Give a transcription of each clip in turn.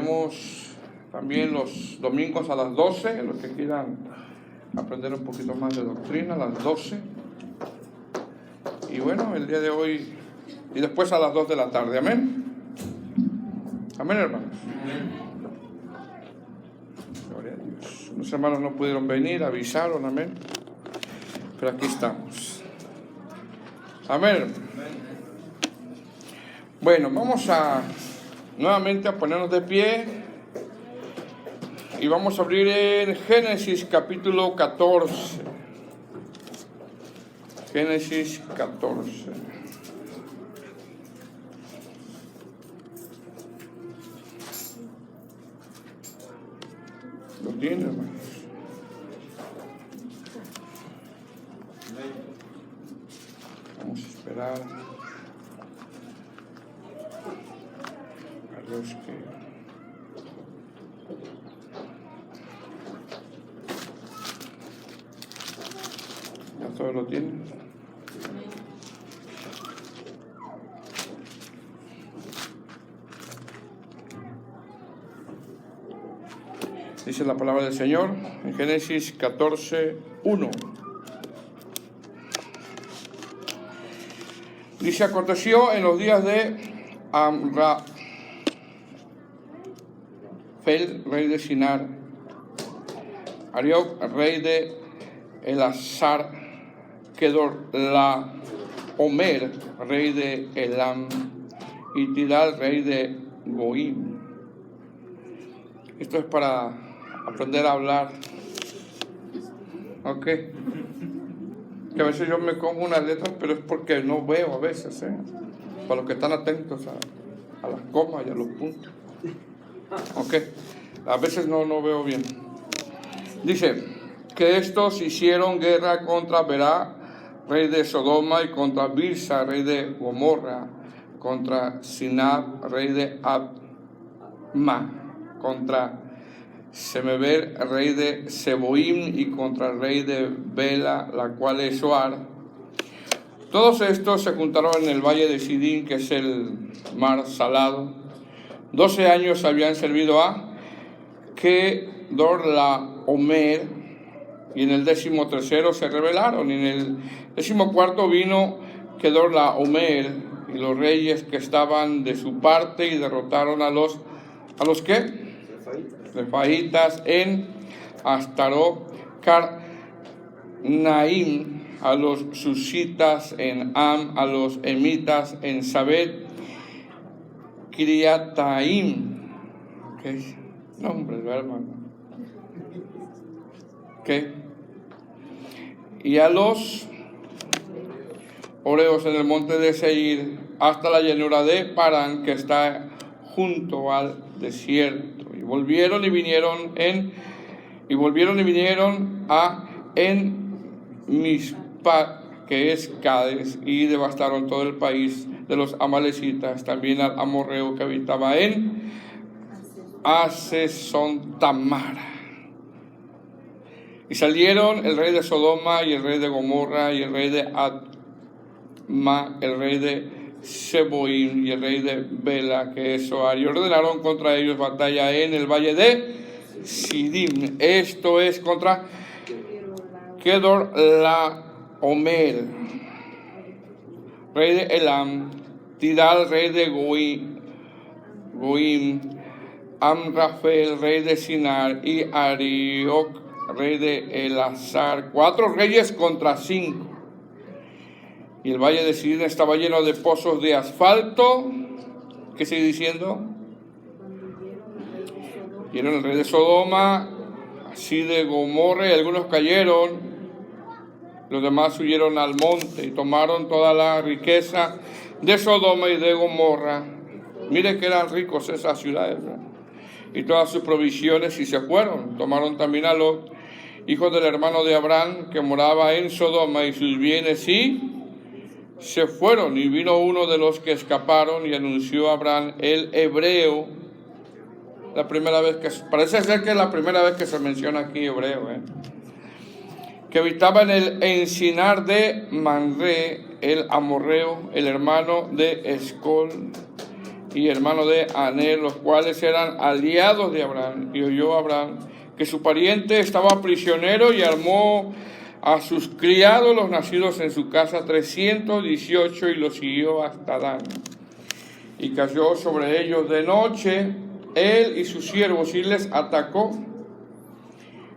Tenemos también los domingos a las 12, los que quieran aprender un poquito más de doctrina, a las 12. Y bueno, el día de hoy, y después a las 2 de la tarde, amén. Amén, hermanos. Gloria a Dios. Los hermanos no pudieron venir, avisaron, amén. Pero aquí estamos. Amén. Bueno, vamos nuevamente a ponernos de pie y vamos a abrir en Génesis capítulo 14. Génesis 14. ¿Lo tiene, hermanos? Vamos a esperar a los que... ¿Ya todos lo tienen? Dice la palabra del Señor en Génesis 14, 1. Dice: aconteció en los días de Amrafel, rey de Sinar, Arioc, rey de Elazar, Kedorlaomer, rey de Elam, y Tidal, rey de Goim. Esto es para aprender a hablar. Ok. Que a veces yo me como unas letras, pero es porque no veo a veces, para los que están atentos a las comas y a los puntos. Ok. A veces no veo bien. Dice que estos hicieron guerra contra Berá, rey de Sodoma, y contra Birsa, rey de Gomorra, contra Sinab, rey de Adma, contra Semeber, rey de Seboim, y contra el rey de Bela, la cual es Soar. Todos estos se juntaron en el valle de Sidín, que es el mar salado. 12 años habían servido a Kedorlaomer, y en el 13º se rebelaron, y en el 14º vino Kedorlaomer y los reyes que estaban de su parte, y derrotaron a los ¿qué? Refaítas en Astarot, Karnaim, a los susitas en Am, a los emitas en Sabet, Kiriataim. ¿Qué nombre, hermano? ¿Qué? Y a los Oreos en el monte de Seir, hasta la llanura de Parán, que está junto al desierto. Y volvieron y vinieron a Mispa, que es Cades, y devastaron todo el país de los amalecitas, también al amorreo que habitaba en Hasezontamar. Y salieron el rey de Sodoma y el rey de Gomorra y el rey de Adma, el rey de Seboim y el rey de Bela, que es Soar, y ordenaron contra ellos batalla en el valle de Sidim. Esto es contra Kedorlaomer, rey de Elam, Tidal, rey de Goim, Amrafel, rey de Sinar, y Arioc, rey de Elazar. 4 reyes contra 5. Y el valle de Sidín estaba lleno de pozos de asfalto. ¿Qué sigue diciendo? Vieron el rey de Sodoma, así de Gomorra, y algunos cayeron. Los demás huyeron al monte y tomaron toda la riqueza de Sodoma y de Gomorra. Mire que eran ricos esas ciudades, ¿no? Y todas sus provisiones, y se fueron. Tomaron también a Lot, hijo del hermano de Abraham, que moraba en Sodoma, y sus bienes, y se fueron. Y vino uno de los que escaparon y anunció a Abraham, el hebreo. La primera vez que, parece ser que es la primera vez que se menciona aquí hebreo, que habitaba en el encinar de Manré, el amorreo, el hermano de Escol, y hermano de Aner, los cuales eran aliados de Abraham. Y oyó Abraham que su pariente estaba prisionero y armó a sus criados, los nacidos en su casa, 318, y los siguió hasta Dan. Y cayó sobre ellos de noche él y sus siervos y les atacó.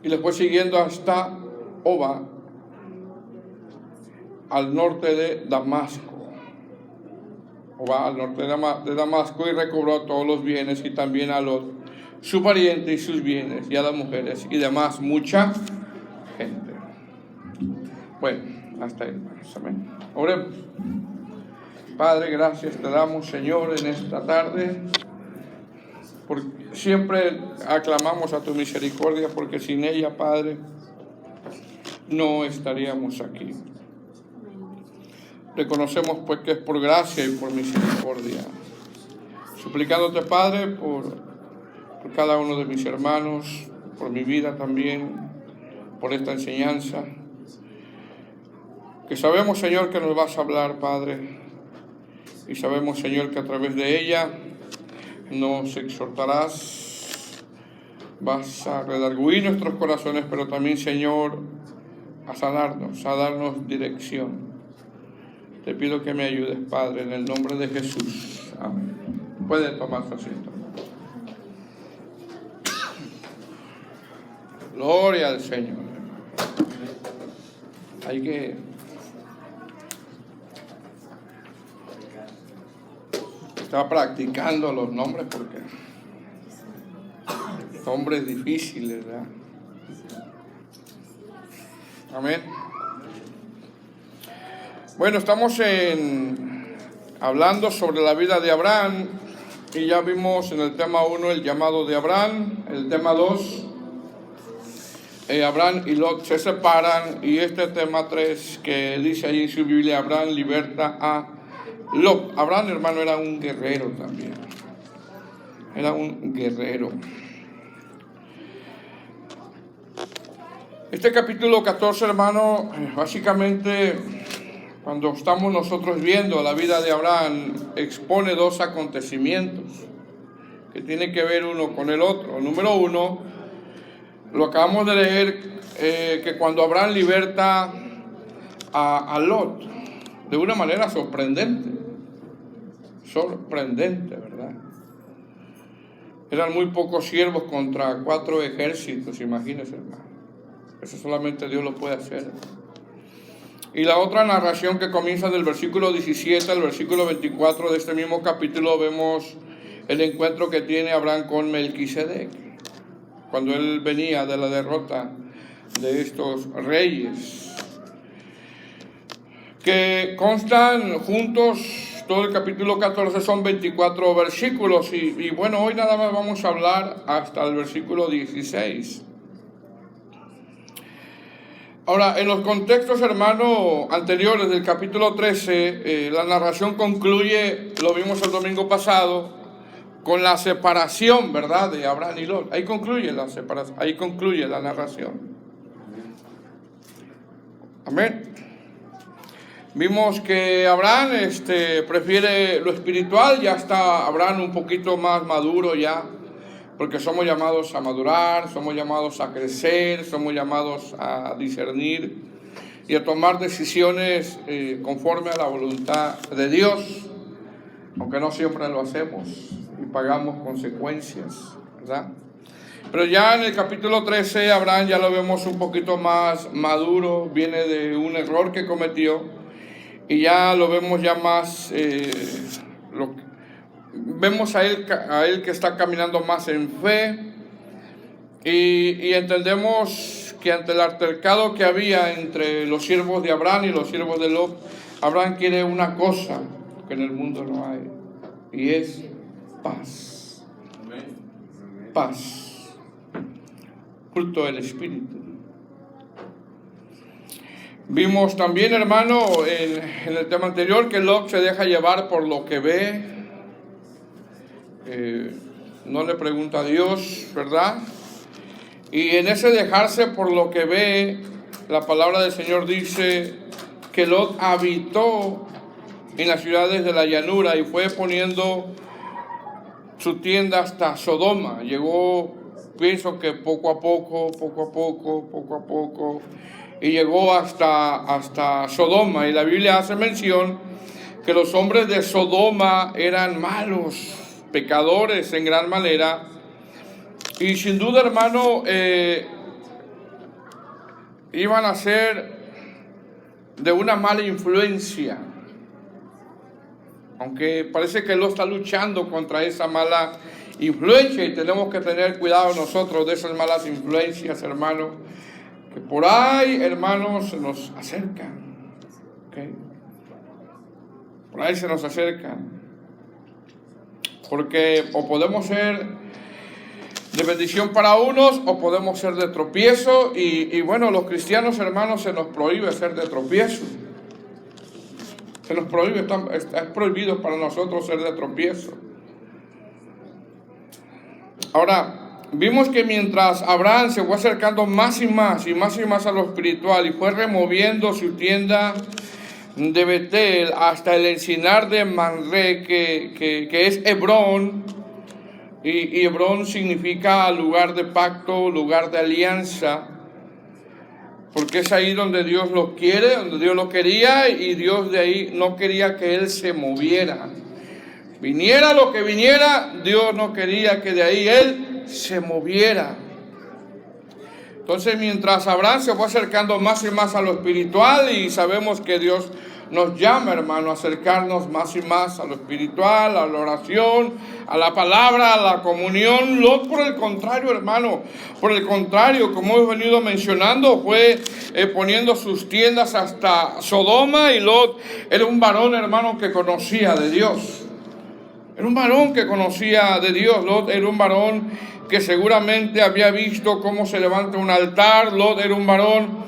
Y les fue siguiendo hasta Oba, al norte de Damasco. Oba, al norte de Damasco, y recobró todos los bienes, y también a Lot, su pariente, y sus bienes, y a las mujeres, y demás mucha gente. Bueno, hasta ahí, hermanos. Amén. Oremos. Padre, gracias te damos, Señor, en esta tarde. Porque siempre aclamamos a tu misericordia, porque sin ella, Padre, no estaríamos aquí. Reconocemos pues que es por gracia y por misericordia. Suplicándote, Padre, por cada uno de mis hermanos, por mi vida también, por esta enseñanza, que sabemos, Señor, que nos vas a hablar, Padre, y sabemos, Señor, que a través de ella nos exhortarás, vas a redarguir nuestros corazones, pero también, Señor, a sanarnos, a darnos dirección. Te pido que me ayudes, Padre, en el nombre de Jesús. Amén. Puede tomar su asiento. Gloria al Señor. Hay que estar practicando los nombres porque nombres difíciles, ¿verdad? Amén. Bueno, estamos hablando sobre la vida de Abraham, y ya vimos en el tema 1 el llamado de Abraham. El tema 2, Abraham y Lot se separan, y este tema 3 que dice ahí en su Biblia, Abraham liberta a Lot. Abraham, hermano, era un guerrero también. Era un guerrero. Este capítulo 14, hermano, básicamente, cuando estamos nosotros viendo la vida de Abraham, expone dos acontecimientos que tienen que ver uno con el otro. Número 1, lo acabamos de leer, que cuando Abraham liberta a Lot, de una manera sorprendente, ¿verdad? Eran muy pocos siervos contra 4 ejércitos, imagínense, hermano. Eso solamente Dios lo puede hacer. Y la otra narración, que comienza del versículo 17 al versículo 24 de este mismo capítulo, vemos el encuentro que tiene Abraham con Melquisedec, cuando él venía de la derrota de estos reyes, que constan juntos. Todo el capítulo 14 son 24 versículos, y bueno, hoy nada más vamos a hablar hasta el versículo 16. Ahora, en los contextos, hermano, anteriores del capítulo 13, la narración concluye, lo vimos el domingo pasado, con la separación, ¿verdad?, de Abraham y Lot. Ahí concluye la separación, ahí concluye la narración. Amén. Vimos que Abraham prefiere lo espiritual. Ya está Abraham un poquito más maduro ya, porque somos llamados a madurar, somos llamados a crecer, somos llamados a discernir y a tomar decisiones conforme a la voluntad de Dios, aunque no siempre lo hacemos y pagamos consecuencias, ¿verdad? Pero ya en el capítulo 13 Abraham ya lo vemos un poquito más maduro, viene de un error que cometió y ya lo vemos ya más, vemos a él que está caminando más en fe, y entendemos que ante el altercado que había entre los siervos de Abraham y los siervos de Lot, Abraham quiere una cosa que en el mundo no hay, y es paz. Paz, fruto del Espíritu. Vimos también, hermano, en el tema anterior, que Lot se deja llevar por lo que ve, no le pregunta a Dios, ¿verdad? Y en ese dejarse por lo que ve, la palabra del Señor dice que Lot habitó en las ciudades de la llanura y fue poniendo su tienda hasta Sodoma. Llegó, pienso que poco a poco, y llegó hasta Sodoma. Y la Biblia hace mención que los hombres de Sodoma eran malos, pecadores en gran manera. Y sin duda, hermano, iban a ser de una mala influencia. Aunque parece que Lot está luchando contra esa mala influencia, y tenemos que tener cuidado nosotros de esas malas influencias, hermano, que por ahí, hermanos, se nos acercan. ¿Okay? Por ahí se nos acercan. Porque o podemos ser de bendición para unos, o podemos ser de tropiezo. Y bueno, los cristianos, hermanos, se nos prohíbe ser de tropiezo. Se nos prohíbe, es prohibido para nosotros ser de tropiezo. Ahora, vimos que mientras Abraham se fue acercando más y más a lo espiritual, y fue removiendo su tienda de Betel hasta el encinar de Manré, que es Hebrón, y Hebrón significa lugar de pacto, lugar de alianza, porque es ahí donde Dios lo quiere, donde Dios lo quería, y Dios de ahí no quería que él se moviera. Viniera lo que viniera, Dios no quería que de ahí él se moviera. Entonces, mientras Abraham se fue acercando más y más a lo espiritual, y sabemos que Dios nos llama, hermano, a acercarnos más y más a lo espiritual, a la oración, a la palabra, a la comunión. Lot, por el contrario, hermano, como hemos venido mencionando, fue poniendo sus tiendas hasta Sodoma, y Lot era un varón, hermano, que conocía de Dios. Era un varón que conocía de Dios. Lot era un varón que seguramente había visto cómo se levanta un altar. Lot era un varón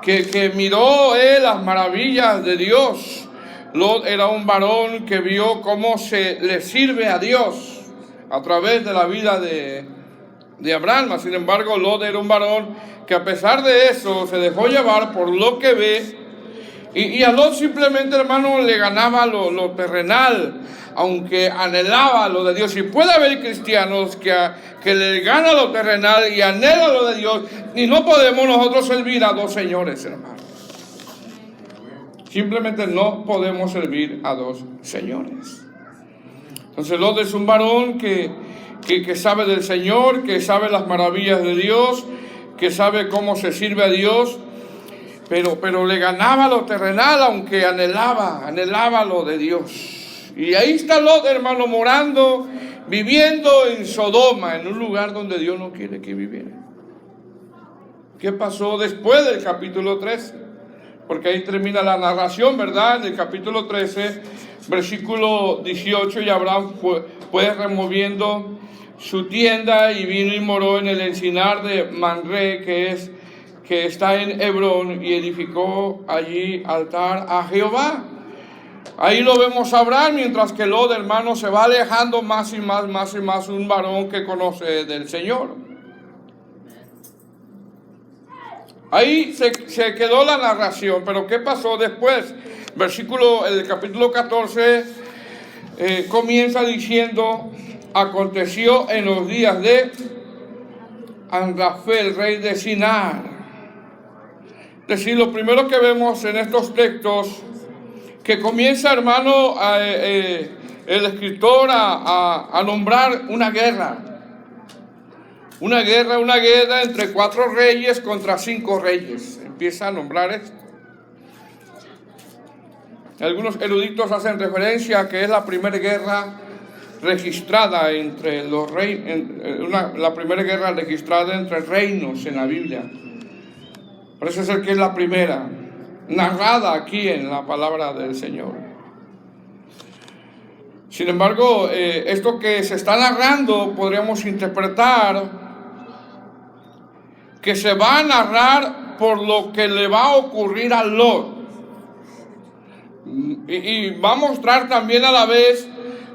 que miró las maravillas de Dios. Lot era un varón que vio cómo se le sirve a Dios a través de la vida de Abraham. Sin embargo, Lot era un varón que, a pesar de eso, se dejó llevar por lo que ve. Y a Lot simplemente, hermano, le ganaba lo terrenal, aunque anhelaba lo de Dios. Y puede haber cristianos que le gana lo terrenal y anhela lo de Dios, y no podemos nosotros servir a dos señores, hermano. Simplemente no podemos servir a dos señores. Entonces Lot es un varón que sabe del Señor, que sabe las maravillas de Dios, que sabe cómo se sirve a Dios, pero le ganaba lo terrenal, aunque anhelaba lo de Dios. Y ahí está Lot, hermano, morando, viviendo en Sodoma, en un lugar donde Dios no quiere que viviera. ¿Qué pasó después del capítulo 13? Porque ahí termina la narración, ¿verdad? En el capítulo 13, versículo 18, y Abraham fue removiendo su tienda y vino y moró en el encinar de Manré, que está en Hebrón, y edificó allí altar a Jehová. Ahí lo vemos a Abraham, mientras que Lot, hermano, se va alejando más y más, un varón que conoce del Señor. Ahí se quedó la narración, pero ¿qué pasó después? El capítulo 14 comienza diciendo: aconteció en los días de Amrafel, rey de Sinar. Es decir, lo primero que vemos en estos textos, que comienza, hermano, el escritor a nombrar una guerra. Una guerra entre 4 reyes contra 5 reyes. Empieza a nombrar esto. Algunos eruditos hacen referencia a que es la primera guerra registrada entre los reyes, la primera guerra registrada entre reinos en la Biblia. Parece ser que es la primera, narrada aquí en la palabra del Señor. Sin embargo, esto que se está narrando podríamos interpretar que se va a narrar por lo que le va a ocurrir a Lot. Y va a mostrar también a la vez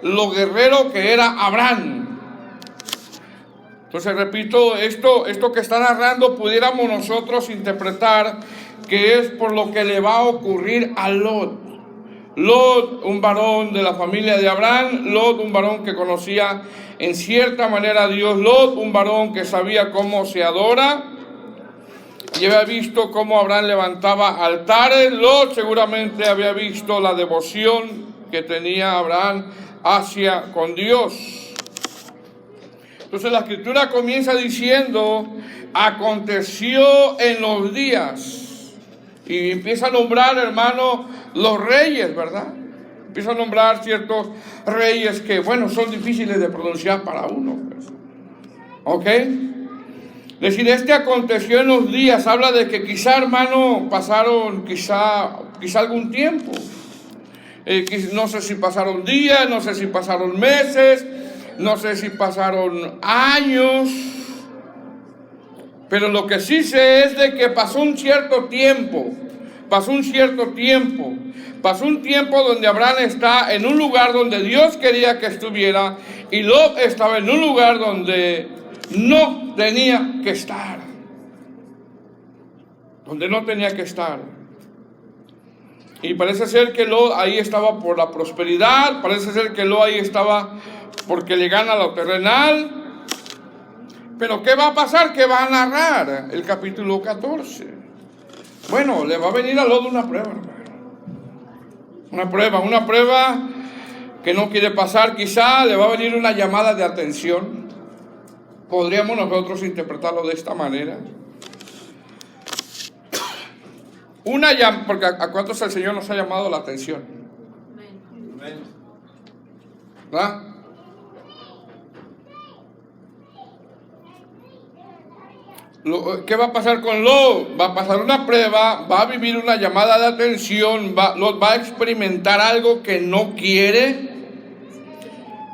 lo guerrero que era Abraham. Entonces, repito, esto que está narrando pudiéramos nosotros interpretar que es por lo que le va a ocurrir a Lot. Lot, un varón de la familia de Abraham. Lot, un varón que conocía en cierta manera a Dios. Lot, un varón que sabía cómo se adora, y había visto cómo Abraham levantaba altares. Lot seguramente había visto la devoción que tenía Abraham hacia con Dios. Entonces la escritura comienza diciendo, aconteció en los días, y empieza a nombrar, hermano, los reyes, ¿verdad? Empieza a nombrar ciertos reyes que, bueno, son difíciles de pronunciar para uno, pues. ¿Ok? Es decir, aconteció en los días, habla de que quizá, hermano, pasaron quizá algún tiempo. No sé si pasaron días, no sé si pasaron meses, no sé si pasaron años, pero lo que sí sé es de que pasó un tiempo donde Abraham está en un lugar donde Dios quería que estuviera, y Lot estaba en un lugar donde no tenía que estar. Y parece ser que Lot ahí estaba por la prosperidad, parece ser que Lot ahí estaba porque le gana lo terrenal. Pero ¿qué va a pasar? ¿Qué va a narrar el capítulo 14? Bueno, le va a venir a Lot una prueba, hermano. Una prueba que no quiere pasar. Quizá le va a venir una llamada de atención. Podríamos nosotros interpretarlo de esta manera. Porque a cuántos el Señor nos ha llamado la atención. ¿Verdad? ¿Qué va a pasar con Lot? Va a pasar una prueba, va a vivir una llamada de atención, Lot va a experimentar algo que no quiere,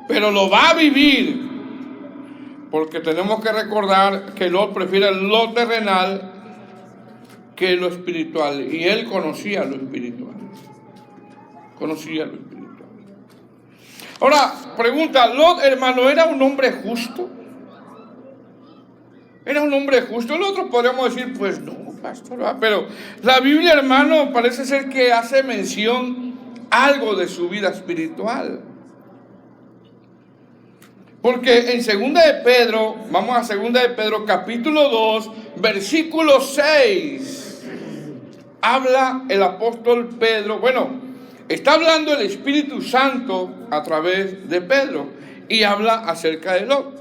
pero lo va a vivir, porque tenemos que recordar que Lot prefiere lo terrenal que lo espiritual, y él conocía lo espiritual. Ahora, pregunta, Lot, hermano, ¿era un hombre justo? ¿Era un hombre justo? Nosotros podríamos decir, pues no, pastor, ¿verdad? Pero la Biblia, hermano, parece ser que hace mención algo de su vida espiritual. Porque en 2 de Pedro, vamos a 2 de Pedro, capítulo 2, versículo 6, habla el apóstol Pedro, está hablando el Espíritu Santo a través de Pedro, y habla acerca de Lot.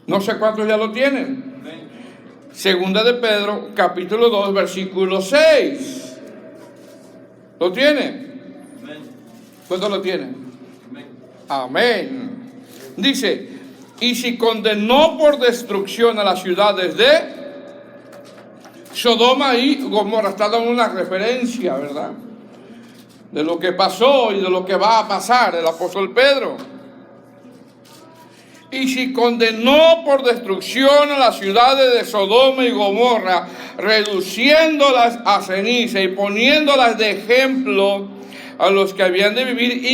No sé cuántos ya lo tienen. 2 de Pedro, capítulo 2, versículo 6. ¿Lo tienen? ¿Cuántos lo tienen? Amén. Dice, y si condenó por destrucción a las ciudades de Sodoma y Gomorra. Está dando una referencia, ¿verdad?, de lo que pasó y de lo que va a pasar el apóstol Pedro. Y si condenó por destrucción a las ciudades de Sodoma y Gomorra, reduciéndolas a ceniza y poniéndolas de ejemplo a los que habían de vivir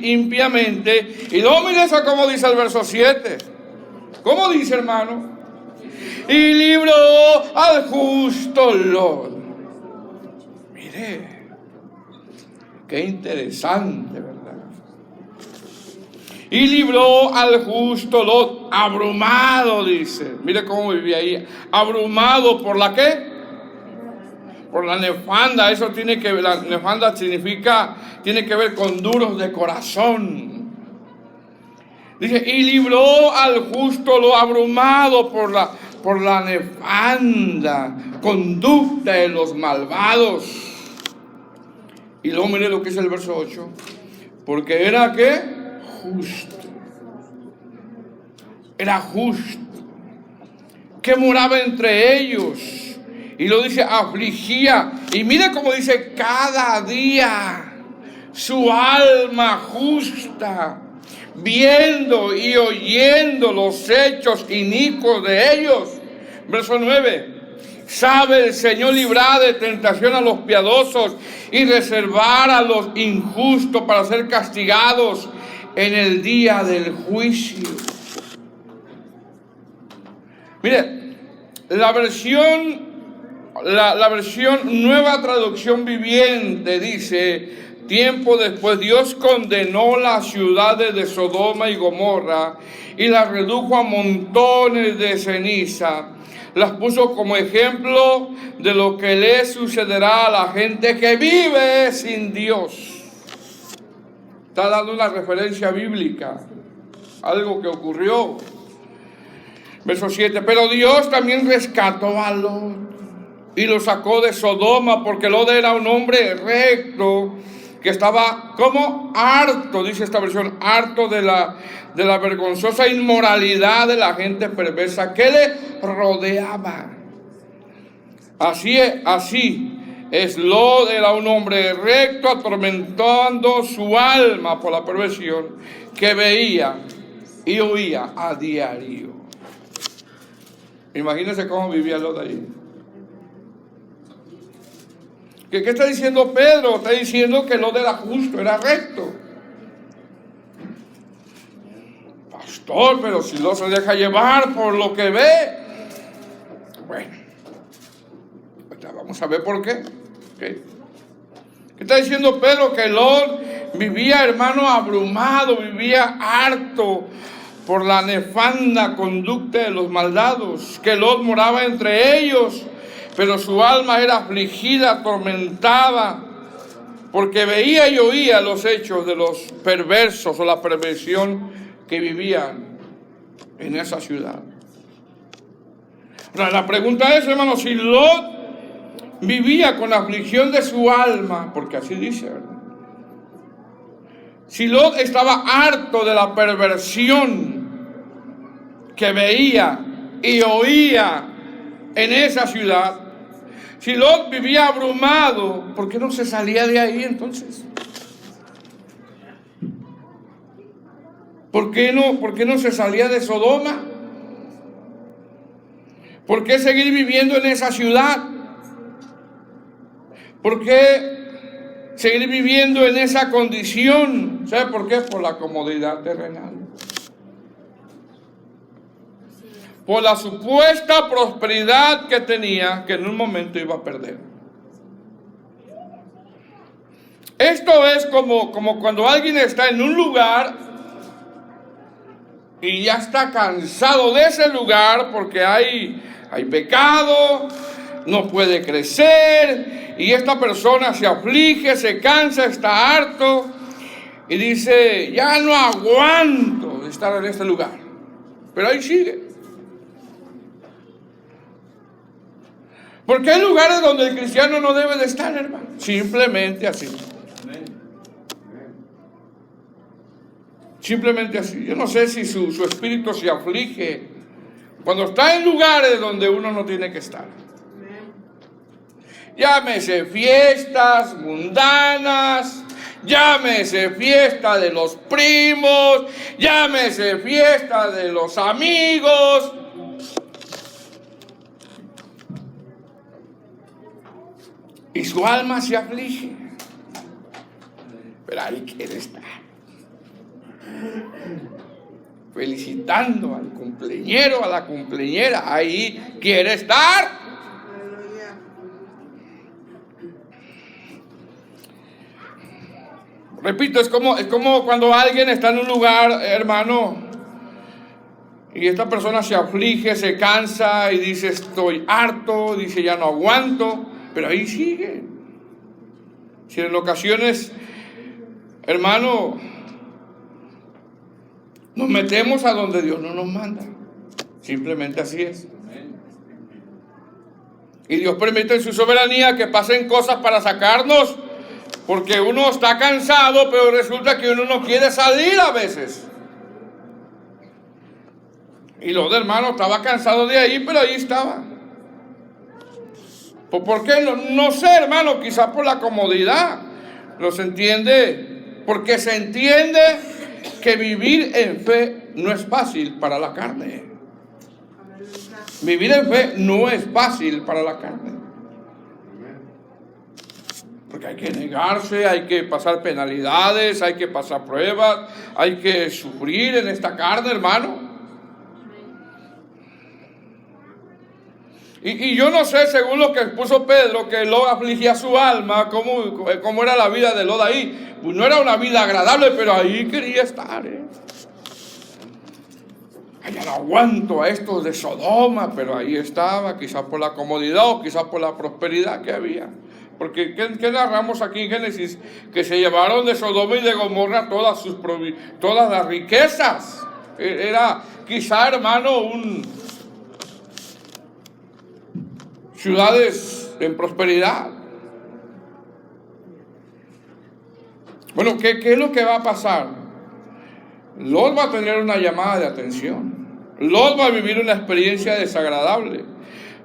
impiamente. Y luego mire eso como dice el verso 7. ¿Cómo dice, hermano? Y libró al justo Lot. Mire, qué interesante, ¿verdad? Y libró al justo Lot, abrumado, dice. Mire cómo vivía ahí. Abrumado por la ¿qué? Por la nefanda. Eso tiene que ver, la nefanda tiene que ver con duros de corazón. Dice, y libró al justo Lot, abrumado por la nefanda conducta de los malvados. Y luego mire lo que es el verso 8. Porque era ¿qué? Justo. Era justo, que moraba entre ellos. Y lo dice, afligía. Y mire cómo dice, cada día su alma justa, viendo y oyendo los hechos inicuos de ellos. Verso 9. Sabe el Señor librar de tentación a los piadosos y reservar a los injustos para ser castigados en el día del juicio. Mire, la versión Nueva Traducción Viviente dice, tiempo después, Dios condenó las ciudades de Sodoma y Gomorra y las redujo a montones de ceniza. Las puso como ejemplo de lo que le sucederá a la gente que vive sin Dios. Está dando una referencia bíblica, algo que ocurrió. Verso 7, pero Dios también rescató a Lot y lo sacó de Sodoma, porque Lot era un hombre recto, que estaba como harto, dice esta versión, harto de la vergonzosa inmoralidad de la gente perversa que le rodeaba. Así es, Lot era un hombre recto, atormentando su alma por la perversión que veía y oía a diario. Imagínense cómo vivía Lot ahí. ¿Qué está diciendo Pedro? Está diciendo que Lot era justo, era recto. Pastor, pero si Lot se deja llevar por lo que ve. Bueno, vamos a ver por qué. ¿Qué está diciendo Pedro? Que Lot vivía, hermano, abrumado, vivía harto por la nefanda conducta de los malvados, que Lot moraba entre ellos, pero su alma era afligida, atormentada, porque veía y oía los hechos de los perversos o la perversión que vivían en esa ciudad. Ahora, la pregunta es, hermano, si Lot vivía con la aflicción de su alma, porque así dice, ¿verdad? Si Lot estaba harto de la perversión que veía y oía en esa ciudad, si Lot vivía abrumado, ¿por qué no se salía de ahí entonces? ¿Por qué no se salía de Sodoma? ¿Por qué seguir viviendo en esa ciudad? ¿Por qué seguir viviendo en esa condición? ¿Sabe por qué? Por la comodidad terrenal. Por la supuesta prosperidad que tenía, que en un momento iba a perder. Esto es como cuando alguien está en un lugar y ya está cansado de ese lugar porque hay pecado, no puede crecer, y esta persona se aflige, se cansa, está harto y dice, ya no aguanto de estar en este lugar, pero ahí sigue. Porque hay lugares donde el cristiano no debe de estar, hermano. Simplemente así. Simplemente así. Yo no sé si su espíritu se aflige cuando está en lugares donde uno no tiene que estar. Llámese fiestas mundanas, llámese fiesta de los primos, llámese fiesta de los amigos. Y su alma se aflige. Pero ahí quiere estar. Felicitando al cumpleañero, a la cumpleañera. Ahí quiere estar. Repito, es como cuando alguien está en un lugar, hermano, y esta persona se aflige, se cansa y dice estoy harto, dice ya no aguanto. Pero ahí sigue. Si en ocasiones, hermano, nos metemos a donde Dios no nos manda. Simplemente así es. Y Dios permite en su soberanía que pasen cosas para sacarnos, porque uno está cansado, pero resulta que uno no quiere salir a veces. Y los hermanos estaba cansado de ahí, pero ahí estaba. ¿Por qué? No sé, hermano, quizás por la comodidad. ¿No se entiende? Porque se entiende que vivir en fe no es fácil para la carne. Vivir en fe no es fácil para la carne. Porque hay que negarse, hay que pasar penalidades, hay que pasar pruebas, hay que sufrir en esta carne, hermano. Y yo no sé, según lo que puso Pedro, que Lot afligía su alma, cómo era la vida de Lot ahí. Pues no era una vida agradable, pero ahí quería estar. Ya no aguanto a estos de Sodoma, pero ahí estaba, quizás por la comodidad o quizás por la prosperidad que había. Porque ¿qué narramos aquí en Génesis? Que se llevaron de Sodoma y de Gomorra todas las riquezas. Era quizá, hermano, ciudades en prosperidad. Bueno, ¿qué es lo que va a pasar? Lot va a tener una llamada de atención. Lot va a vivir una experiencia desagradable.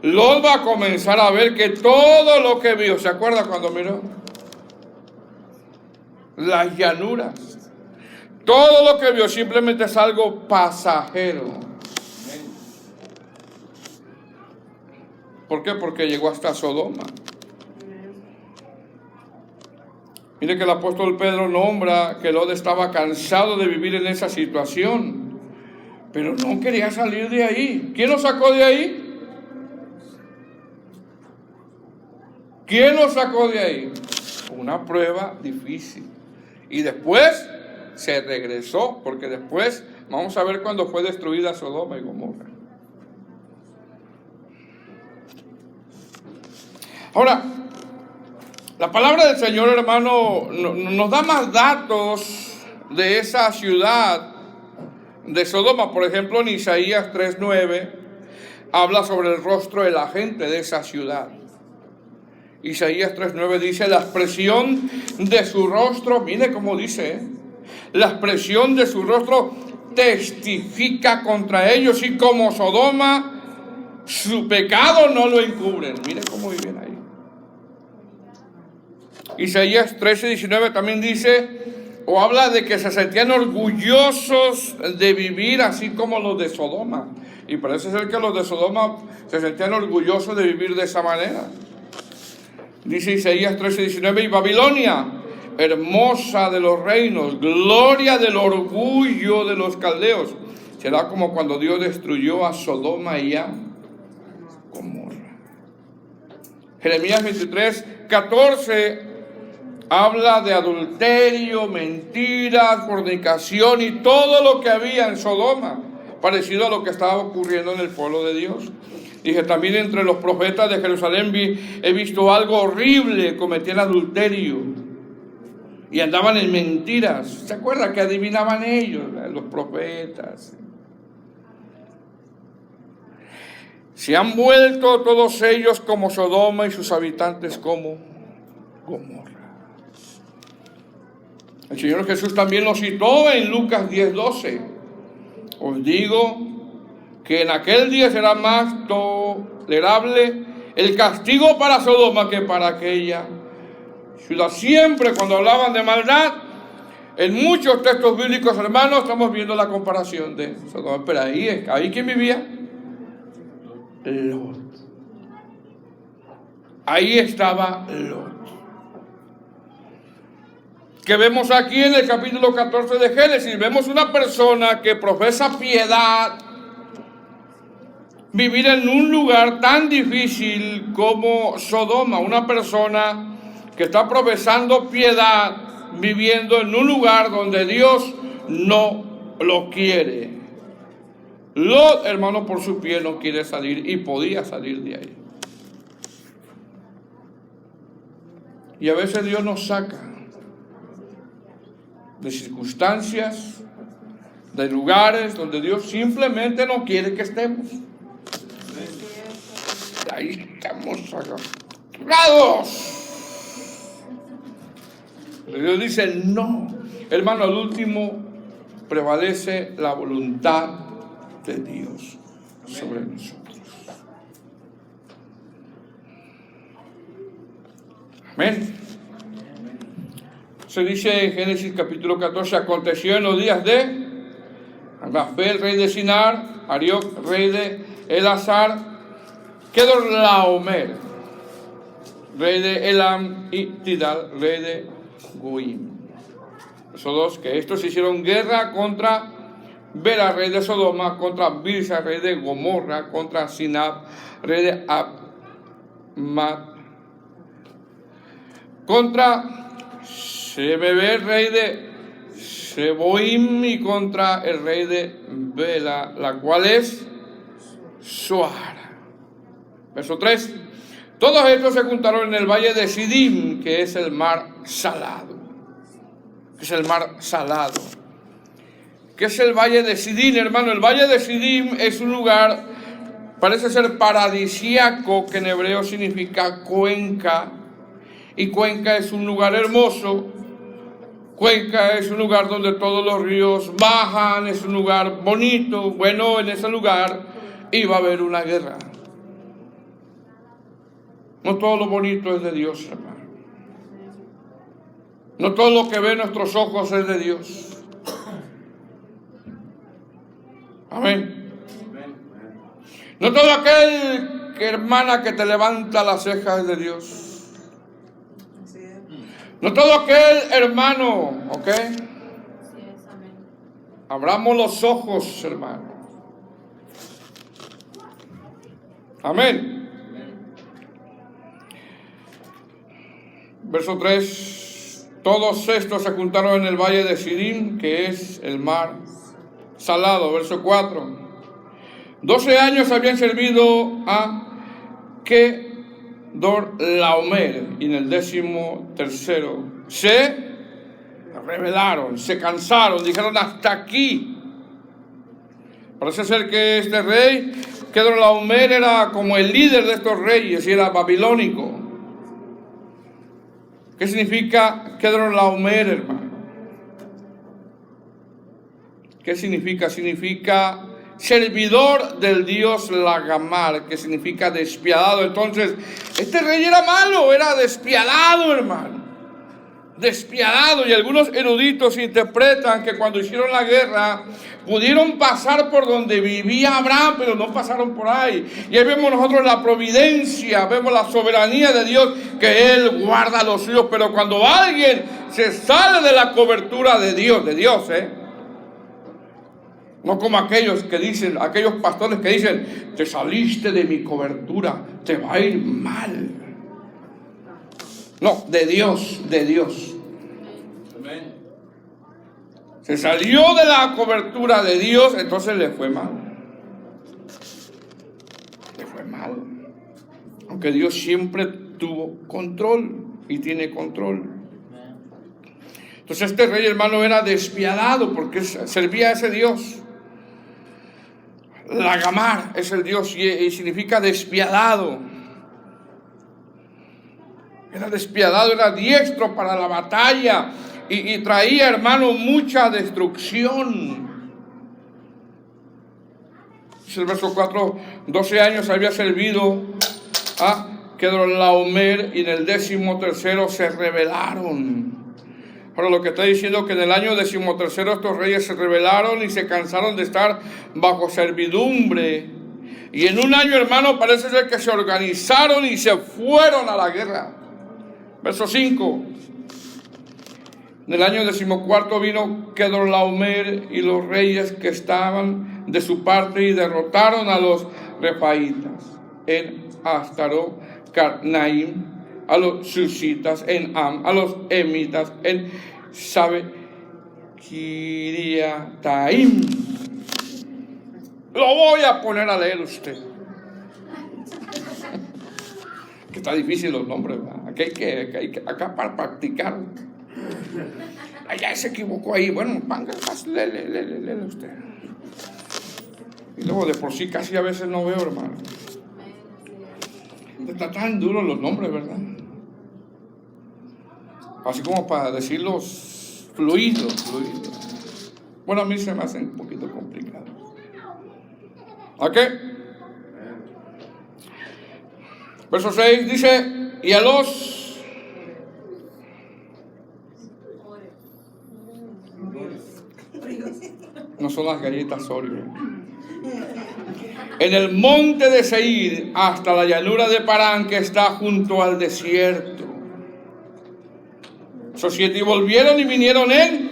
Lot va a comenzar a ver que todo lo que vio, ¿se acuerda cuando miró? Las llanuras. Todo lo que vio simplemente es algo pasajero. ¿Por qué? Porque llegó hasta Sodoma. Mire que el apóstol Pedro nombra que Lot estaba cansado de vivir en esa situación, pero no quería salir de ahí. ¿Quién lo sacó de ahí? ¿Quién lo sacó de ahí? Una prueba difícil. Y después se regresó, porque después vamos a ver cuando fue destruida Sodoma y Gomorra. Ahora, la palabra del Señor, hermano, nos da más datos de esa ciudad de Sodoma. Por ejemplo, en Isaías 3:9 habla sobre el rostro de la gente de esa ciudad. Isaías 3:9 dice: la expresión de su rostro, mire cómo dice, la expresión de su rostro testifica contra ellos, y como Sodoma, su pecado no lo encubren. Mire cómo viven ahí. Isaías 13:19 también dice, o habla de que se sentían orgullosos de vivir así como los de Sodoma. Y parece ser que los de Sodoma se sentían orgullosos de vivir de esa manera. Dice Isaías 13:19, y Babilonia, hermosa de los reinos, gloria del orgullo de los caldeos, será como cuando Dios destruyó a Sodoma y a Gomorra. Jeremías 23:14 habla de adulterio, mentiras, fornicación y todo lo que había en Sodoma, parecido a lo que estaba ocurriendo en el pueblo de Dios. Dije, también entre los profetas de Jerusalén he visto algo horrible, cometían adulterio y andaban en mentiras. ¿Se acuerda que adivinaban ellos, los profetas? Se han vuelto todos ellos como Sodoma y sus habitantes como Gomorra. El Señor Jesús también lo citó en Lucas 10:12. Os digo que en aquel día será más tolerable el castigo para Sodoma que para aquella ciudad. Siempre cuando hablaban de maldad, en muchos textos bíblicos, hermanos, estamos viendo la comparación de Sodoma. Pero ahí ¿quién vivía? Lot. Ahí estaba Lot. Que vemos aquí en el capítulo 14 de Génesis, vemos una persona que profesa piedad, vivir en un lugar tan difícil como Sodoma, una persona que está profesando piedad, viviendo en un lugar donde Dios no lo quiere. Lot, hermano, por su pie no quiere salir y podía salir de ahí. Y a veces Dios nos saca de circunstancias, de lugares donde Dios simplemente no quiere que estemos. Ahí estamos agarrados. Dios dice no. Hermano, al último prevalece la voluntad de Dios sobre nosotros. Amén. Se dice en Génesis capítulo 14, aconteció en los días de Amrafel, rey de Sinar, Arioc, rey de Elazar, Kedorlaomer, rey de Elam, y Tidal, rey de Goim. Esos dos, que estos hicieron guerra contra Bela, rey de Sodoma, contra Birsa, rey de Gomorra, contra Sinab, rey de Abmat, contra Shebebe, rey de Seboim, y contra el rey de Bela, la cual es Suar. Verso 3. Todos estos se juntaron en el valle de Sidim, que es el mar salado. Que es el mar salado. ¿Qué es el valle de Sidim, hermano? El valle de Sidim es un lugar, parece ser paradisíaco, que en hebreo significa cuenca. Y Cuenca es un lugar hermoso. Cuenca es un lugar donde todos los ríos bajan, es un lugar bonito. Bueno, en ese lugar iba a haber una guerra. No todo lo bonito es de Dios, hermano. No todo lo que ven nuestros ojos es de Dios. Amén. No todo aquel que, hermana, que te levanta las cejas es de Dios. No todo aquel hermano, ¿ok? Abramos los ojos, hermano. Amén. Verso 3. Todos estos se juntaron en el valle de Sidim, que es el mar salado. Verso 4. 12 años habían servido a Kedorlaomer, y en el 13º se rebelaron, se cansaron, dijeron hasta aquí. Parece ser que este rey Kedorlaomer era como el líder de estos reyes y era babilónico. ¿Qué significa Kedorlaomer, hermano? ¿Qué significa? Significa servidor del dios Lagamar, que significa despiadado. Entonces, este rey era malo, era despiadado, hermano. Despiadado. Y algunos eruditos interpretan que cuando hicieron la guerra pudieron pasar por donde vivía Abraham, pero no pasaron por ahí. Y ahí vemos nosotros la providencia, vemos la soberanía de Dios, que Él guarda a los suyos. Pero cuando alguien se sale de la cobertura de Dios, no como aquellos que dicen, aquellos pastores que dicen, te saliste de mi cobertura, te va a ir mal. No, de Dios. Amén. Se salió de la cobertura de Dios, entonces le fue mal. Le fue mal. Aunque Dios siempre tuvo control y tiene control. Entonces este rey, hermano, era despiadado porque servía a ese Dios. Lagamar es el Dios y significa despiadado. Era despiadado, era diestro para la batalla y traía, hermano, mucha destrucción. Dice el verso 4, 12 años había servido a Kedorlaomer y en el 13º se rebelaron. Ahora lo que está diciendo es que en el año 13º estos reyes se rebelaron y se cansaron de estar bajo servidumbre. Y en un año, hermano, parece ser que se organizaron y se fueron a la guerra. Verso 5. En el año 14 vino Kedorlaomer y los reyes que estaban de su parte y derrotaron a los refaitas en Astarot, Carnaim, a los susitas en Am, a los emitas en Sabe Kiriataim. Lo voy a poner a leer usted. Que está difícil los nombres, ¿verdad? Aquí hay que acá para practicar. Allá se equivocó ahí. Bueno, léele usted. Y luego de por sí casi a veces no veo, hermano. Está tan duros los nombres, ¿verdad? Así como para decirlos fluidos. Bueno, a mí se me hacen un poquito complicados. ¿Ok? Verso 6 dice, y a los no son las galletas Oreo. En el monte de Seir hasta la llanura de Parán, que está junto al desierto. Esos 7 y volvieron y vinieron en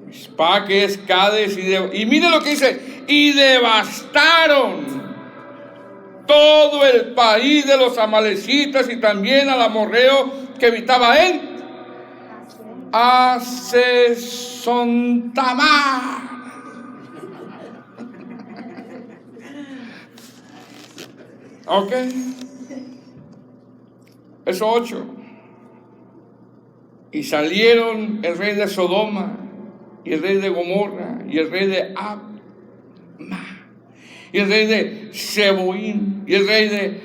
Mizpah, que es Cades, y mire lo que dice, y devastaron todo el país de los amalecitas y también al amorreo que habitaba en Hasesontamar. Ok. Verso 8. Y salieron el rey de Sodoma y el rey de Gomorra y el rey de Adma y el rey de Seboim y el rey de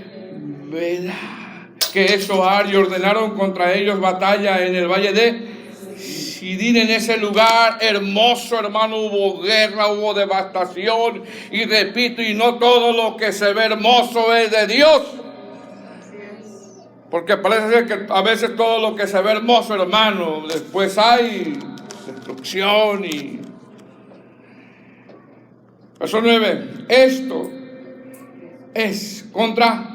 Bela, que es Zoar, y ordenaron contra ellos batalla en el valle de Sidín. En ese lugar hermoso, hermano, hubo guerra, hubo devastación, y repito, y no todo lo que se ve hermoso es de Dios, porque parece ser que a veces todo lo que se ve hermoso, hermano, después hay destrucción. Y verso 9, esto es contra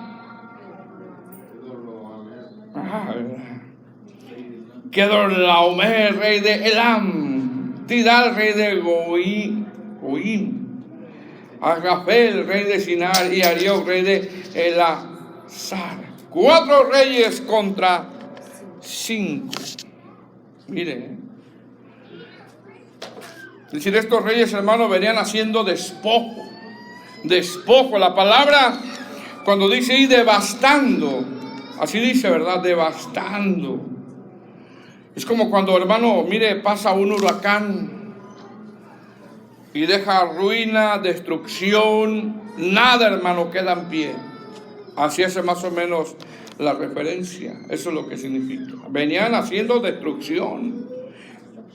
Kedorlaomer, rey de Elam, Tidal, rey de Goim, Agrafel, rey de Sinar, y Ariok, rey de Elazar. 4 reyes contra 5. Miren, es decir, estos reyes, hermanos, venían haciendo despojo. La palabra cuando dice y devastando, así dice, ¿verdad? Devastando. Es como cuando, hermano, mire, pasa un huracán y deja ruina, destrucción, nada, hermano, queda en pie. Así hace más o menos la referencia. Eso es lo que significa. Venían haciendo destrucción.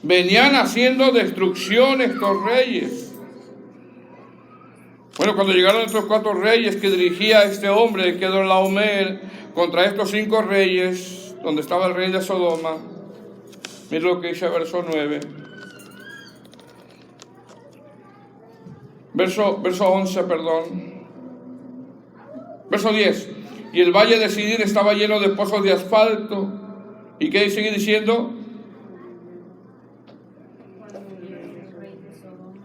Venían haciendo destrucción estos reyes. Bueno, cuando llegaron estos 4 reyes que dirigía este hombre, Kedorlaomer, contra estos 5 reyes, donde estaba el rey de Sodoma, mira lo que dice verso 9. Verso 11, perdón. Verso 10. Y el valle de Sidín estaba lleno de pozos de asfalto. ¿Y qué sigue diciendo?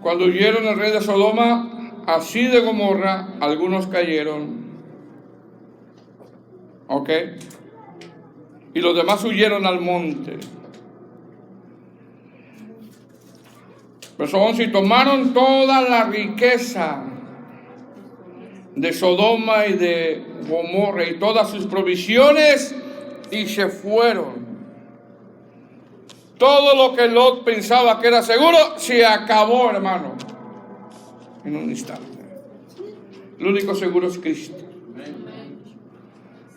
Cuando huyeron el rey de Sodoma, así de Gomorra, algunos cayeron. ¿Ok? Y los demás huyeron al monte. Verso 11, y tomaron toda la riqueza de Sodoma y de Gomorra y todas sus provisiones y se fueron. Todo lo que Lot pensaba que era seguro se acabó, hermano, en un instante. El único seguro es Cristo.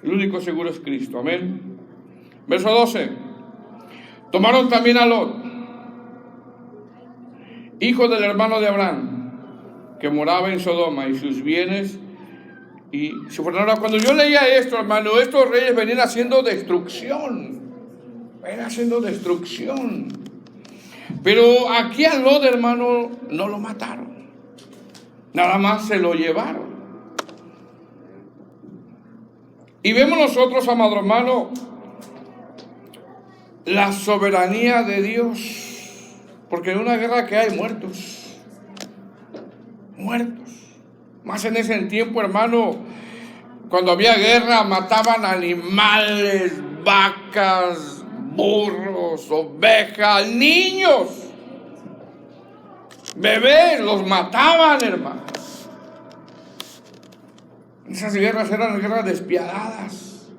El único seguro es Cristo. Amén. Verso 12. Tomaron también a Lot, hijo del hermano de Abraham, que moraba en Sodoma, y sus bienes, y se fueron. Ahora, cuando yo leía esto, hermano, estos reyes venían haciendo destrucción. Pero aquí a Lot, hermano, no lo mataron. Nada más se lo llevaron. Y vemos nosotros, amado hermano, la soberanía de Dios. Porque en una guerra que hay muertos. Más en ese tiempo, hermano, cuando había guerra, mataban animales, vacas, burros, ovejas, niños, bebés, los mataban, hermano. Esas guerras eran guerras despiadadas.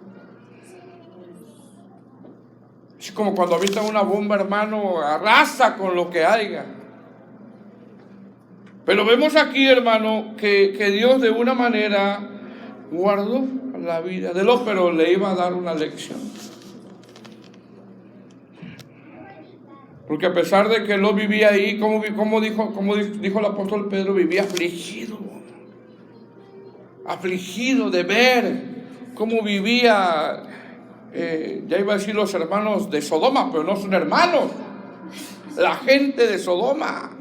Es como cuando avientan una bomba, hermano, arrasa con lo que haya. Pero vemos aquí, hermano, que Dios de una manera guardó la vida de Lot, pero le iba a dar una lección. Porque a pesar de que Lot vivía ahí, como dijo el apóstol Pedro, vivía afligido de ver cómo vivía, ya iba a decir los hermanos de Sodoma, pero no son hermanos, la gente de Sodoma.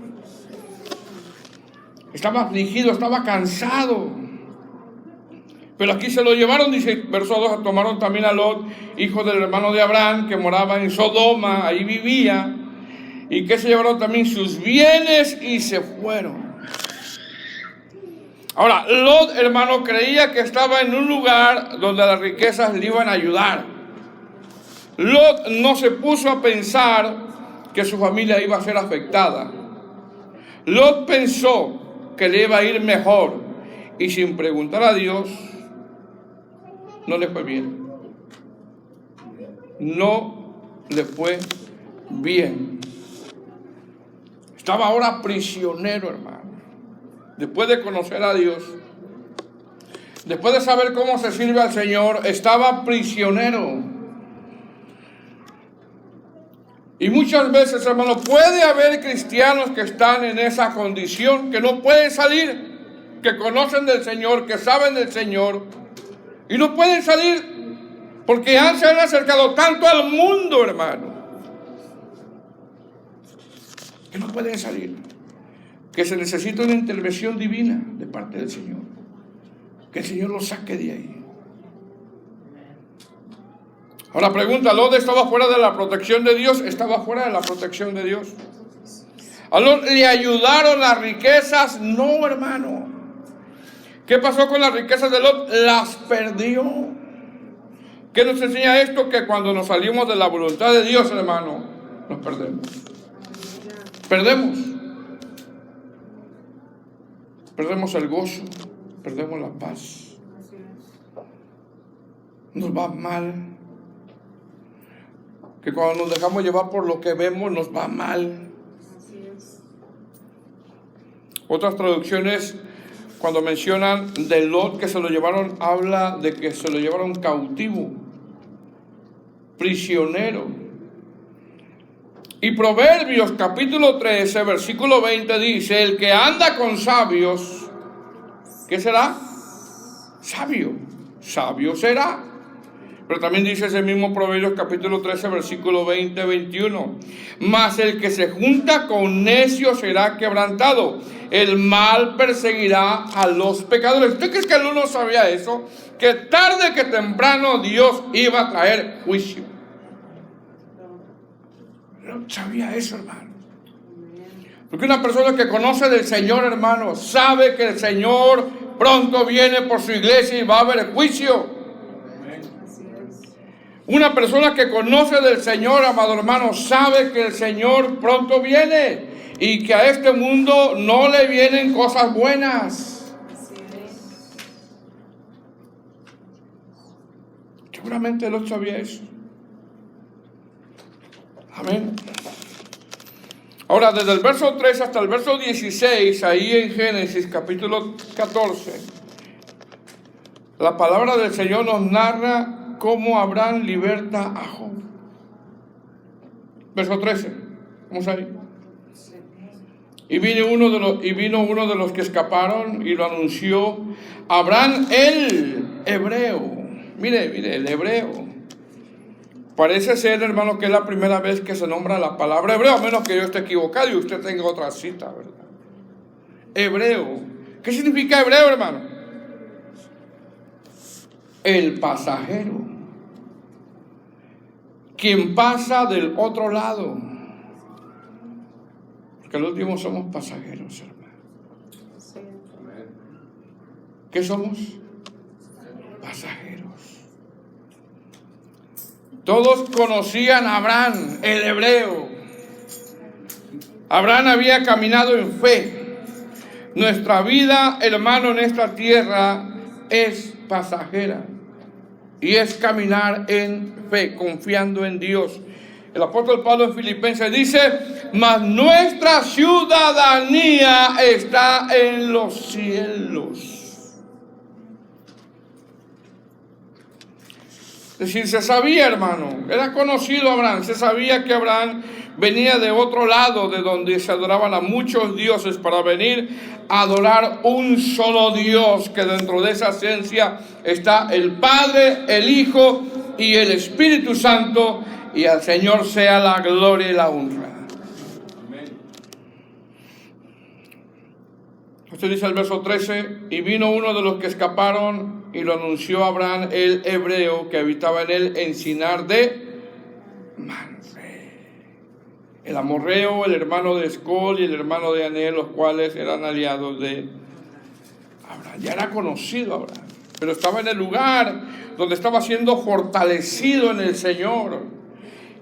Estaba afligido, estaba cansado. Pero aquí se lo llevaron, dice verso 2, tomaron también a Lot, hijo del hermano de Abraham, que moraba en Sodoma, ahí vivía, y que se llevaron también sus bienes y se fueron. Ahora, Lot, hermano, creía que estaba en un lugar donde las riquezas le iban a ayudar. Lot no se puso a pensar que su familia iba a ser afectada. Lot pensó que le iba a ir mejor y sin preguntar a Dios, no le fue bien. No le fue bien. Estaba ahora prisionero, hermano. Después de conocer a Dios, después de saber cómo se sirve al Señor, estaba prisionero. Y muchas veces, hermano, puede haber cristianos que están en esa condición, que no pueden salir, que conocen del Señor, que saben del Señor, y no pueden salir porque se han acercado tanto al mundo, hermano, que no pueden salir, que se necesita una intervención divina de parte del Señor, que el Señor los saque de ahí. Ahora pregunta, ¿Lot estaba fuera de la protección de Dios? Estaba fuera de la protección de Dios. ¿A Lot le ayudaron las riquezas? No, hermano. ¿Qué pasó con las riquezas de Lot? Las perdió. ¿Qué nos enseña esto? Que cuando nos salimos de la voluntad de Dios, hermano, nos perdemos. Perdemos. Perdemos el gozo, perdemos la paz. Nos va mal. Que cuando nos dejamos llevar por lo que vemos, nos va mal. Otras traducciones, cuando mencionan de Lot que se lo llevaron, habla de que se lo llevaron cautivo, prisionero. Y Proverbios capítulo 13, versículo 20 dice, el que anda con sabios, ¿qué será? Sabio, sabio será. Pero también dice ese mismo Proverbios capítulo 13, versículo 20-21. Mas el que se junta con necios será quebrantado. El mal perseguirá a los pecadores. ¿Usted cree que el uno sabía eso? Que tarde que temprano Dios iba a traer juicio. No sabía eso, hermano. Porque una persona que conoce del Señor, hermano, sabe que el Señor pronto viene por su iglesia y va a haber juicio. Una persona que conoce del Señor, amado hermano, sabe que el Señor pronto viene y que a este mundo no le vienen cosas buenas. Seguramente él sabía eso. Amén. Ahora, desde el verso 3 hasta el verso 16, ahí en Génesis capítulo 14, la palabra del Señor nos narra cómo Abraham liberta a Job. Verso 13, vamos ahí. Y vino uno de los que escaparon y lo anunció. Abraham el hebreo. Mire, el hebreo. Parece ser, hermano, que es la primera vez que se nombra la palabra hebreo, a menos que yo esté equivocado y usted tenga otra cita, ¿verdad? Hebreo. ¿Qué significa hebreo, hermano? El pasajero. Quien pasa del otro lado. Porque los últimos somos pasajeros, hermano. ¿Qué somos? Pasajeros. Todos conocían a Abraham, el hebreo. Abraham había caminado en fe. Nuestra vida, hermano, en esta tierra es pasajera. Y es caminar en fe, confiando en Dios. El apóstol Pablo en Filipenses dice, mas nuestra ciudadanía está en los cielos. Es decir, se sabía, hermano, era conocido Abraham, se sabía que Abraham venía de otro lado, de donde se adoraban a muchos dioses, para venir a adorar un solo Dios, que dentro de esa esencia está el Padre, el Hijo y el Espíritu Santo, y al Señor sea la gloria y la honra. Usted dice el verso 13, y vino uno de los que escaparon y lo anunció a Abraham el hebreo que habitaba en el encinar de Mamre. el amorreo, el hermano de Escol y el hermano de Anel, los cuales eran aliados de Abraham. Ya era conocido Abraham, pero estaba en el lugar donde estaba siendo fortalecido en el Señor.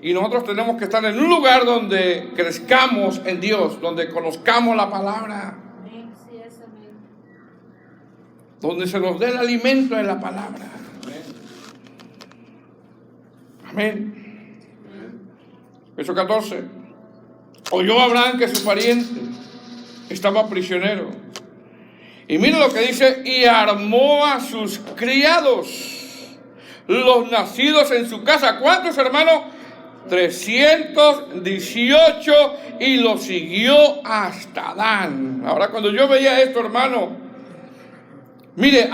Y nosotros tenemos que estar en un lugar donde crezcamos en Dios, donde conozcamos la palabra, donde se nos dé el alimento de la palabra. Amén. Verso 14. Oyó Abraham que su pariente estaba prisionero. Y mira lo que dice: y armó a sus criados, los nacidos en su casa. ¿Cuántos, hermanos? 318, y lo siguió hasta Dan. Ahora, cuando yo veía esto, hermano, mire,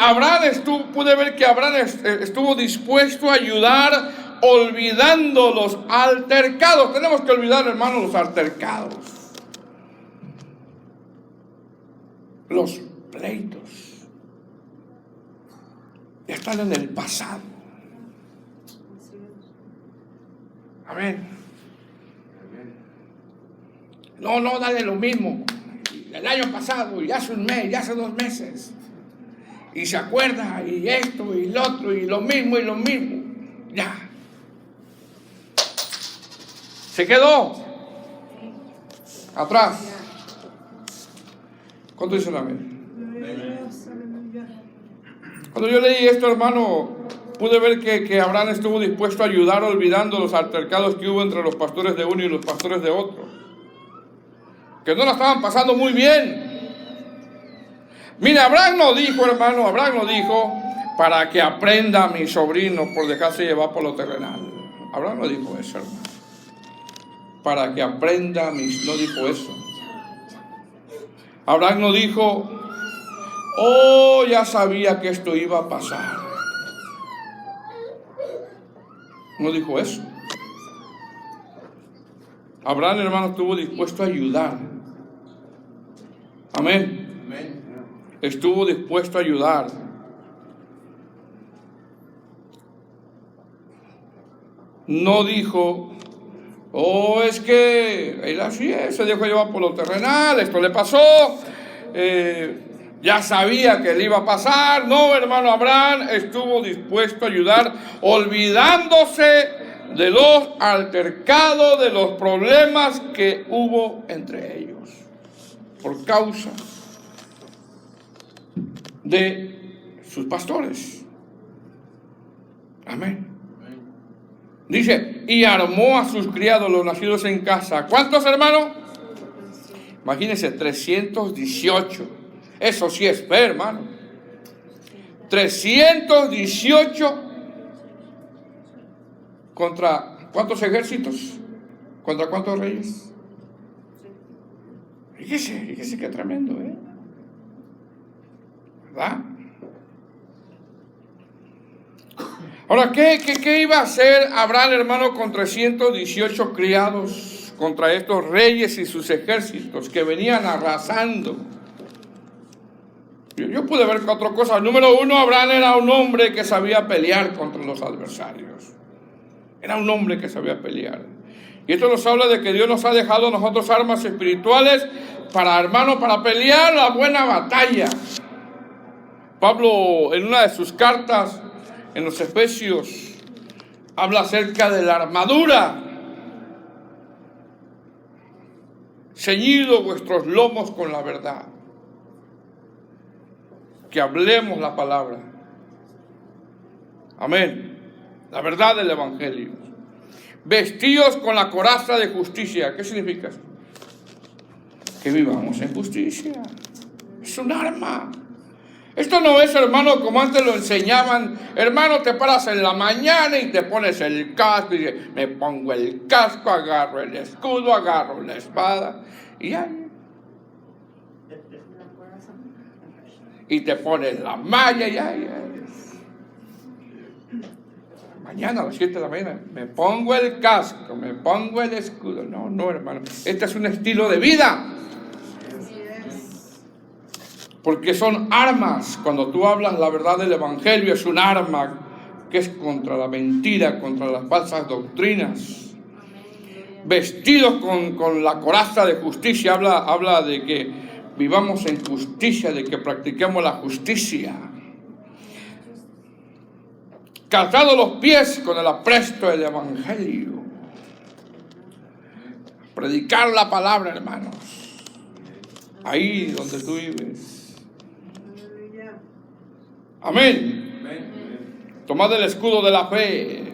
pude ver que Abraham estuvo dispuesto a ayudar, olvidando los altercados. Tenemos que olvidar, hermano, los altercados, los pleitos. Ya están en el pasado. Amén. No, dale lo mismo. El año pasado, y hace un mes, y hace 2 meses. Y se acuerda, y esto, y lo otro, y lo mismo, Ya. Se quedó atrás. ¿Cuánto dicen amén? Cuando yo leí esto, hermano, pude ver que Abraham estuvo dispuesto a ayudar, olvidando los altercados que hubo entre los pastores de uno y los pastores de otro, que no la estaban pasando muy bien. Mira, Abraham no dijo, hermano, para que aprenda mi sobrino por dejarse llevar por lo terrenal. Abraham no dijo eso, hermano. Para que aprenda no dijo eso. Abraham no dijo: oh, ya sabía que esto iba a pasar. No dijo eso. Abraham, hermano, estuvo dispuesto a ayudar. Amén. Estuvo dispuesto a ayudar. No dijo: oh, es que él así es, se dejó llevar por lo terrenal, esto le pasó, ya sabía que le iba a pasar. No, hermano, Abraham estuvo dispuesto a ayudar, olvidándose de los altercados, de los problemas que hubo entre ellos, por causa de sus pastores. Amén. Dice: y armó a sus criados, los nacidos en casa. ¿Cuántos, hermanos? Imagínense, 318. Eso sí es fe, hermano. 318 contra ¿cuántos ejércitos? ¿Contra cuántos reyes? Fíjese qué tremendo, ¿verdad? Ahora, ¿qué iba a hacer Abraham, hermano, con 318 criados contra estos reyes y sus ejércitos que venían arrasando? Yo pude ver 4 cosas. Número 1, Abraham era un hombre que sabía pelear contra los adversarios. Era un hombre que sabía pelear. Y esto nos habla de que Dios nos ha dejado a nosotros armas espirituales para pelear la buena batalla. Pablo, en una de sus cartas, en los Efesios, habla acerca de la armadura. Ceñido vuestros lomos con la verdad. Que hablemos la palabra. Amén. La verdad del Evangelio. Vestidos con la coraza de justicia. ¿Qué significa eso? Que vivamos en justicia. Es un arma. Esto no es, hermano, como antes lo enseñaban. Hermano, te paras en la mañana y te pones el casco. Y dices: me pongo el casco, agarro el escudo, agarro la espada. Y ya. Y te pones la malla y ya. Mañana a las 7 de la mañana, me pongo el casco, me pongo el escudo. No, hermano. Este es un estilo de vida. Porque son armas. Cuando tú hablas la verdad del Evangelio, es un arma que es contra la mentira, contra las falsas doctrinas. vestidos con la coraza de justicia. Habla de que vivamos en justicia, de que practiquemos la justicia. Calzados los pies con el apresto del evangelio. Predicar la palabra, hermanos. Ahí donde tú vives. Amén. Tomad el escudo de la fe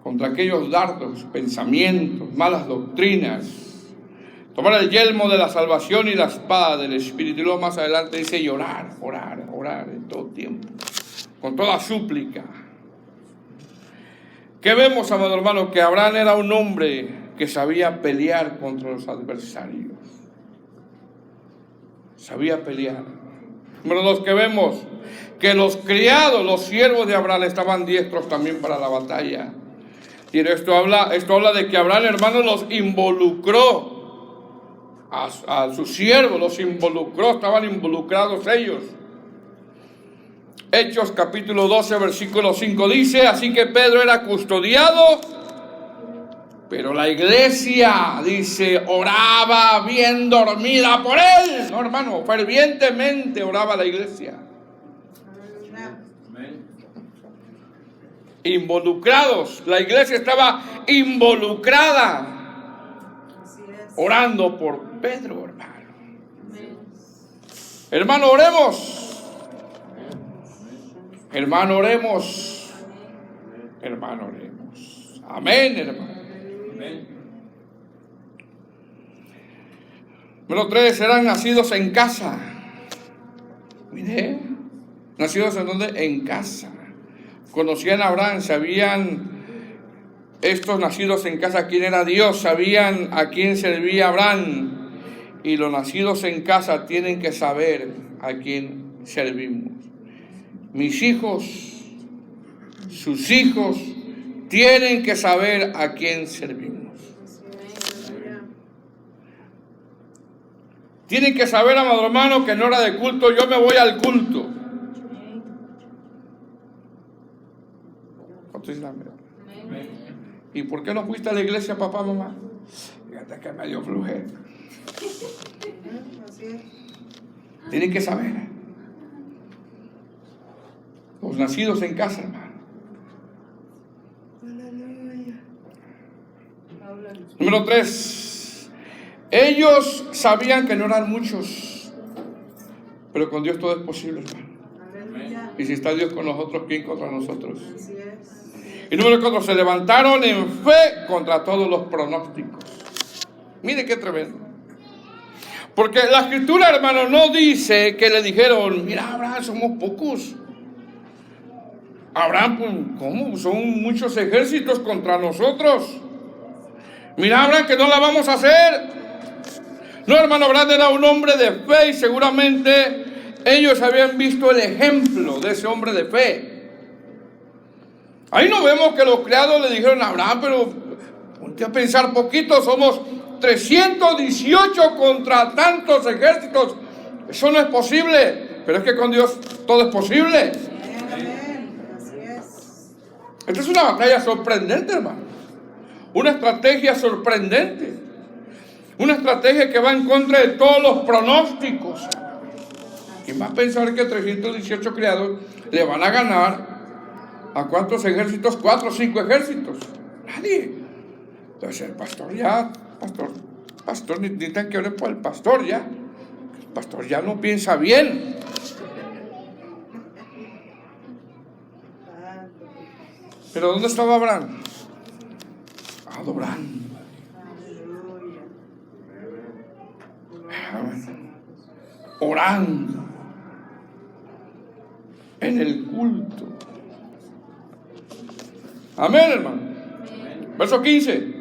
contra aquellos dardos, pensamientos, malas doctrinas. Tomar el yelmo de la salvación y la espada del Espíritu. Y luego más adelante dice y orar en todo tiempo, con toda súplica. ¿Qué vemos, amado hermano? Que Abraham era un hombre que sabía pelear contra los adversarios. Sabía pelear. Número 2, que vemos que los criados, los siervos de Abraham estaban diestros también para la batalla. Y esto habla de que Abraham, hermano, los involucró a sus siervos, los involucró, estaban involucrados ellos. Hechos capítulo 12, versículo 5 dice, así que Pedro era custodiado, pero la iglesia, dice, oraba bien dormida por él. No, hermano, fervientemente oraba la iglesia. Involucrados, la iglesia estaba involucrada, orando por Pedro, hermano. Hermano, oremos. Hermano, oremos. Hermano, oremos. Amén, hermano. Amén. Número 3, eran nacidos en casa. Mire, nacidos en donde? En casa. Conocían a Abraham, sabían estos nacidos en casa quién era Dios, sabían a quién servía Abraham. Y los nacidos en casa tienen que saber a quién servimos. Mis hijos, sus hijos, tienen que saber a quién servimos. Tienen que saber, amado hermano, que en hora de culto yo me voy al culto. ¿Y por qué no fuiste a la iglesia, papá, mamá? Fíjate que me dio flujera. Tienen que saber. Los nacidos en casa, hermano. Número 3. Ellos sabían que no eran muchos, pero con Dios todo es posible, hermano. Y si está Dios con nosotros, ¿quién contra nosotros? Y número 4, se levantaron en fe contra todos los pronósticos. Mire qué tremendo. Porque la escritura, hermano, no dice que le dijeron, mira, Abraham, somos pocos. Abraham, pues, ¿cómo? Son muchos ejércitos contra nosotros. Mira, Abraham, que no la vamos a hacer. No, hermano, Abraham era un hombre de fe y seguramente ellos habían visto el ejemplo de ese hombre de fe. Ahí no vemos que los criados le dijeron a Abraham, pero ponte a pensar poquito, somos 318 contra tantos ejércitos. Eso no es posible, pero es que con Dios todo es posible. Esta es una batalla sorprendente, hermano. Una estrategia sorprendente. Una estrategia que va en contra de todos los pronósticos. ¿Quién va a pensar que 318 criados le van a ganar a cuántos ejércitos? 4 o 5 ejércitos. Nadie. Entonces el pastor ya, pastor, necesitan que oren por el pastor ya. El pastor ya no piensa bien. Pero ¿dónde estaba Abraham? Adorando. Orando. En el culto. Amén, hermano. Verso 15.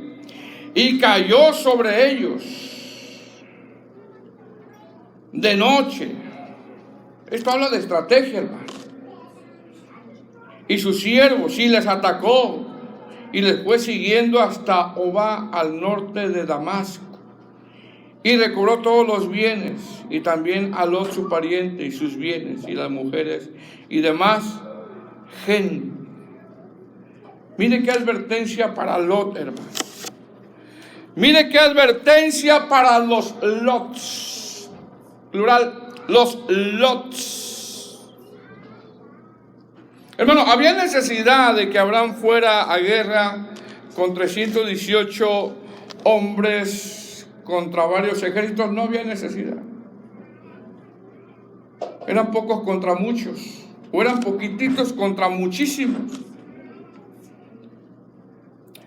Y cayó sobre ellos de noche. Esto habla de estrategia, hermano. Y sus siervos, y les atacó, y les fue siguiendo hasta Obá, al norte de Damasco. Y recobró todos los bienes, y también a Lot su pariente, y sus bienes, y las mujeres, y demás gente. Mire qué advertencia para Lot, hermano. Mire qué advertencia para los Lots. Plural, los Lots. Hermano, había necesidad de que Abraham fuera a guerra con 318 hombres contra varios ejércitos. No había necesidad. Eran pocos contra muchos, o eran poquititos contra muchísimos.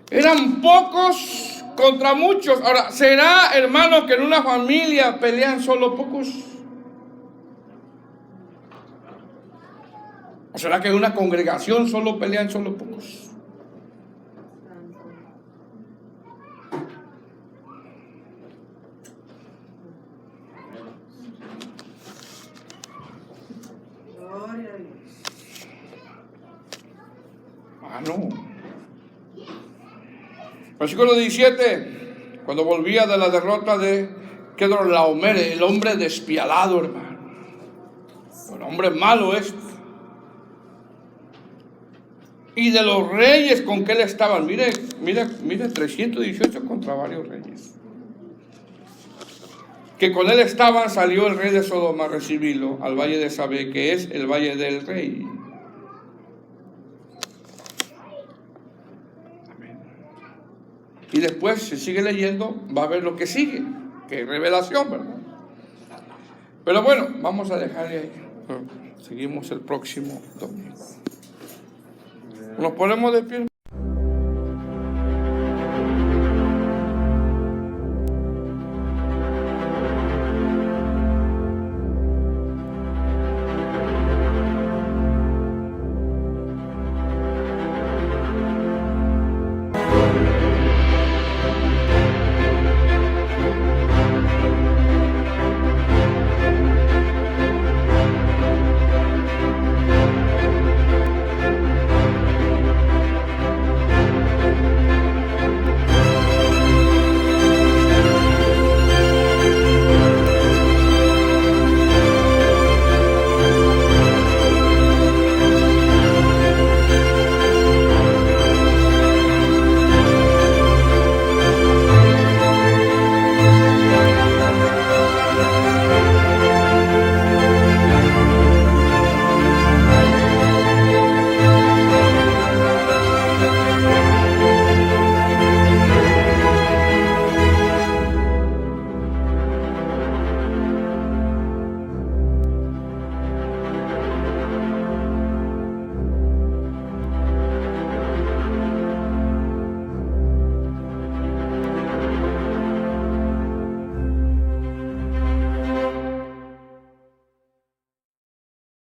Eran pocos contra muchos. Ahora, ¿será, hermano, que en una familia pelean solo pocos? ¿O será que en una congregación solo pelean solo pocos? Ah, no. Versículo 17. Cuando volvía de la derrota de Kedorlaomer, el hombre despiadado, hermano. Un hombre malo este. Y de los reyes con que él estaban. Mire, 318 contra varios reyes. Que con él estaban, salió el rey de Sodoma a recibirlo al valle de Sabe, que es el valle del rey. Amén. Y después, si sigue leyendo, va a ver lo que sigue, que es revelación, ¿verdad? Pero bueno, vamos a dejarle ahí. Seguimos el próximo domingo. Nos ponemos de pie.